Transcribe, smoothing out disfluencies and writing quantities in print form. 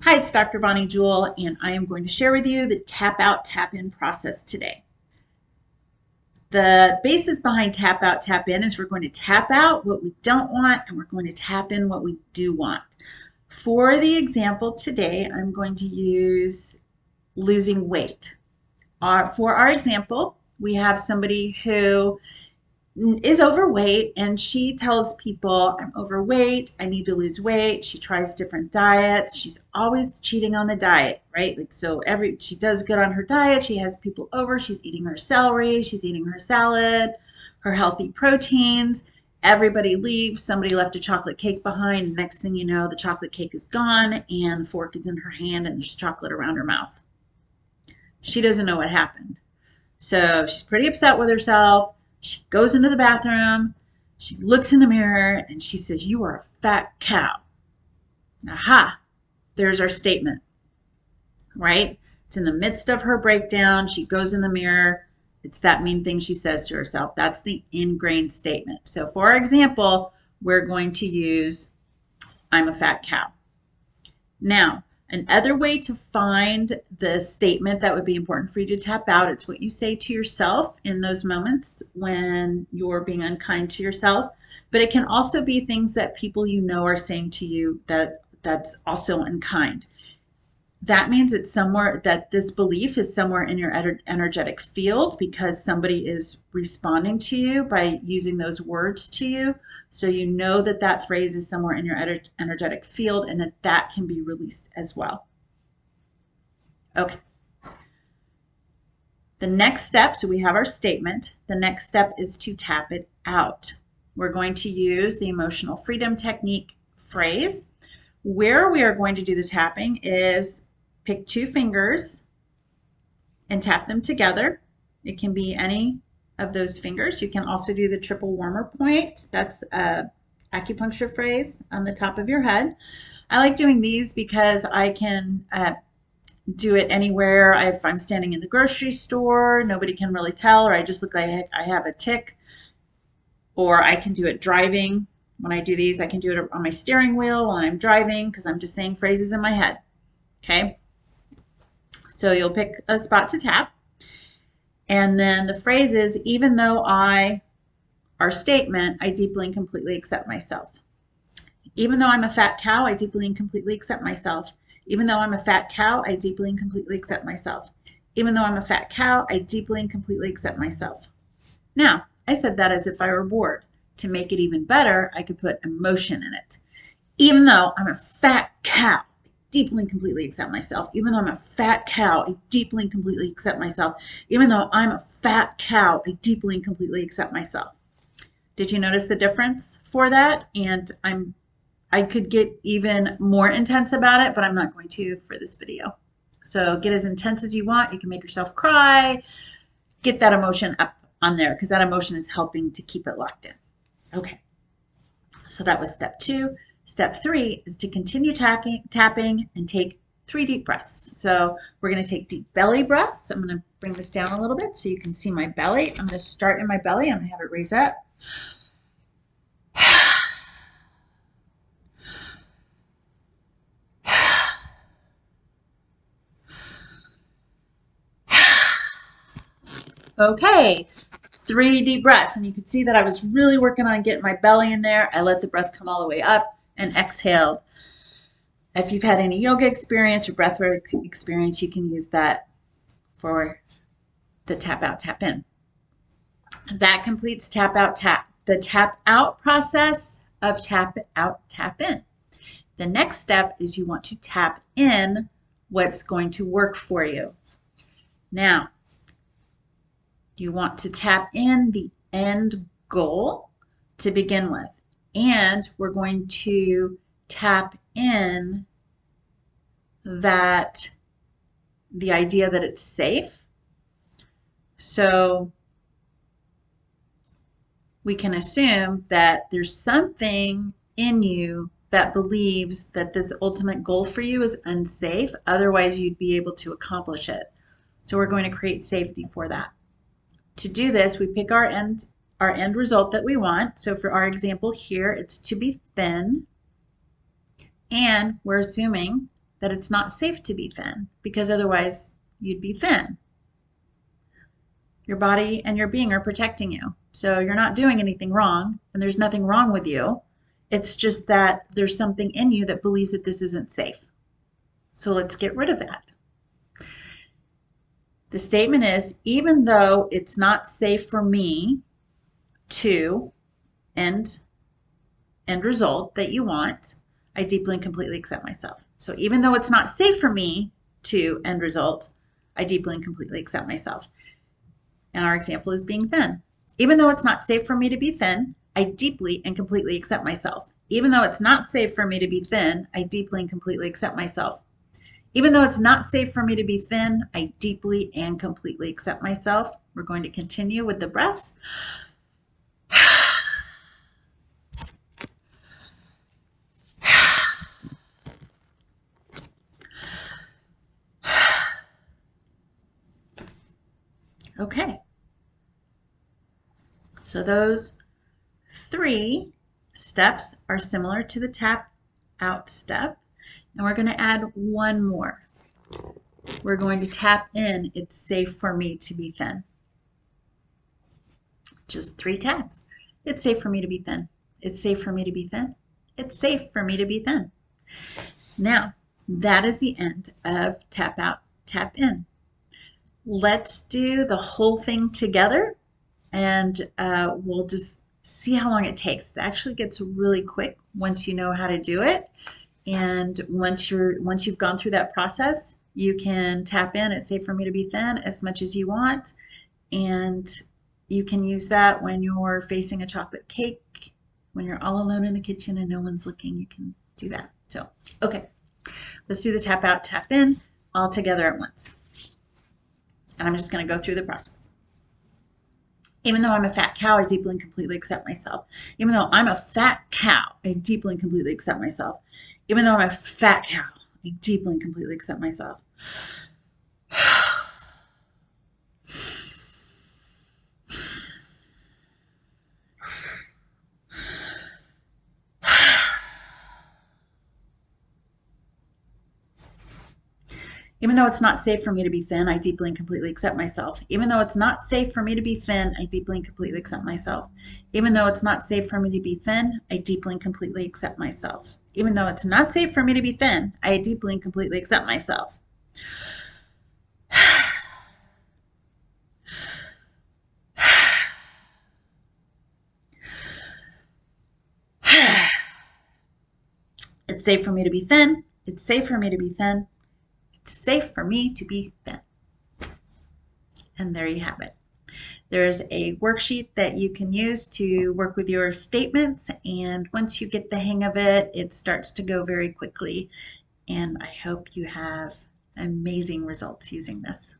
Hi, it's Dr. Bonnie Jewell, and I am going to share with you the TapOut TapIn process today. The basis behind TapOut TapIn is we're going to tap out what we don't want, and we're going to tap in what we do want. For the example today, I'm going to use losing weight. For our example, we have somebody who is overweight and she tells people, I'm overweight, I need to lose weight. She tries different diets. She's always cheating on the diet, right? Like, so she does good on her diet. She has people over, she's eating her celery, she's eating her salad, her healthy proteins. Everybody leaves, somebody left a chocolate cake behind. Next thing you know, the chocolate cake is gone and the fork is in her hand and there's chocolate around her mouth. She doesn't know what happened. So she's pretty upset with herself. She goes into the bathroom, she looks in the mirror, and she says, "You are a fat cow." Aha, there's our statement, right? It's in the midst of her breakdown. She goes in the mirror. It's that mean thing she says to herself. That's the ingrained statement. So for example, we're going to use, I'm a fat cow. Now, another way to find the statement that would be important for you to tap out, it's what you say to yourself in those moments when you're being unkind to yourself. But it can also be things that people you know are saying to you that's also unkind. That means it's somewhere that this belief is somewhere in your energetic field because somebody is responding to you by using those words to you. So you know that that phrase is somewhere in your energetic field and that can be released as well. Okay. The next step, so we have our statement. The next step is to tap it out. We're going to use the emotional freedom technique phrase. Where we are going to do the tapping is pick two fingers and tap them together. It can be any of those fingers. You can also do the triple warmer point. That's an acupuncture phrase on the top of your head. I like doing these because I can do it anywhere. If I'm standing in the grocery store, nobody can really tell, or I just look like I have a tic, or I can do it driving. When I do these, I can do it on my steering wheel while I'm driving because I'm just saying phrases in my head. Okay? So you'll pick a spot to tap. And then the phrase is, even though our statement, I deeply and completely accept myself. Even though I'm a fat cow, I deeply and completely accept myself. Even though I'm a fat cow, I deeply and completely accept myself. Even though I'm a fat cow, I deeply and completely accept myself. Now, I said that as if I were bored. To make it even better, I could put emotion in it. Even though I'm a fat cow, I deeply and completely accept myself. Even though I'm a fat cow, I deeply and completely accept myself. Even though I'm a fat cow, I deeply and completely accept myself. Did you notice the difference for that? And I could get even more intense about it, but I'm not going to for this video. So get as intense as you want. You can make yourself cry. Get that emotion up on there because that emotion is helping to keep it locked in. Okay, so that was step 2. Step 3 is to continue tapping and take 3 deep breaths. So we're going to take deep belly breaths. I'm going to bring this down a little bit so you can see my belly. I'm going to start in my belly. I'm going to have it raise up. Okay, 3 deep breaths. And you can see that I was really working on getting my belly in there. I let the breath come all the way up and exhaled. If you've had any yoga experience or breathwork experience, you can use that for the tap out, tap in. That completes tap out, the tap out process of tap out, tap in. The next step is you want to tap in what's going to work for you. Now, you want to tap in the end goal to begin with. And we're going to tap in that the idea that it's safe. So we can assume that there's something in you that believes that this ultimate goal for you is unsafe. Otherwise, you'd be able to accomplish it. So we're going to create safety for that. To do this, we pick our end result that we want. So for our example here, it's to be thin. And we're assuming that it's not safe to be thin, because otherwise you'd be thin. Your body and your being are protecting you. So you're not doing anything wrong, and there's nothing wrong with you. It's just that there's something in you that believes that this isn't safe. So let's get rid of that. The statement is, even though it's not safe for me to end result that you want, I deeply and completely accept myself. So even though it's not safe for me to end result, I deeply and completely accept myself. And our example is being thin. Even though it's not safe for me to be thin, I deeply and completely accept myself. Even though it's not safe for me to be thin, I deeply and completely accept myself. Even though it's not safe for me to be thin, I deeply and completely accept myself. We're going to continue with the breaths. Okay. So those 3 steps are similar to the tap out step, and we're going to add one more. We're going to tap in, it's safe for me to be thin. Just 3 taps. It's safe for me to be thin. It's safe for me to be thin. It's safe for me to be thin. Now, that is the end of tap out, tap in. Let's do the whole thing together, and we'll just see how long it takes. It actually gets really quick once you know how to do it. And once you've gone through that process, you can tap in, it's safe for me to be thin, as much as you want. And you can use that when you're facing a chocolate cake, when you're all alone in the kitchen and no one's looking, you can do that. So, okay, let's do the tap out, tap in all together at once. And I'm just going to go through the process. Even though I'm a fat cow, I deeply and completely accept myself. Even though I'm a fat cow, I deeply and completely accept myself. Even though I'm a fat cow, I deeply and completely accept myself. Even though it's not safe for me to be thin, I deeply and completely accept myself. Even though it's not safe for me to be thin, I deeply and completely accept myself. Even though it's not safe for me to be thin, I deeply and completely accept myself. Even though it's not safe for me to be thin, I deeply and completely accept myself. It's safe for me to be thin. It's safe for me to be thin. It's safe for me to be thin. And there you have it. There's a worksheet that you can use to work with your statements, and once you get the hang of it, it starts to go very quickly, and I hope you have amazing results using this.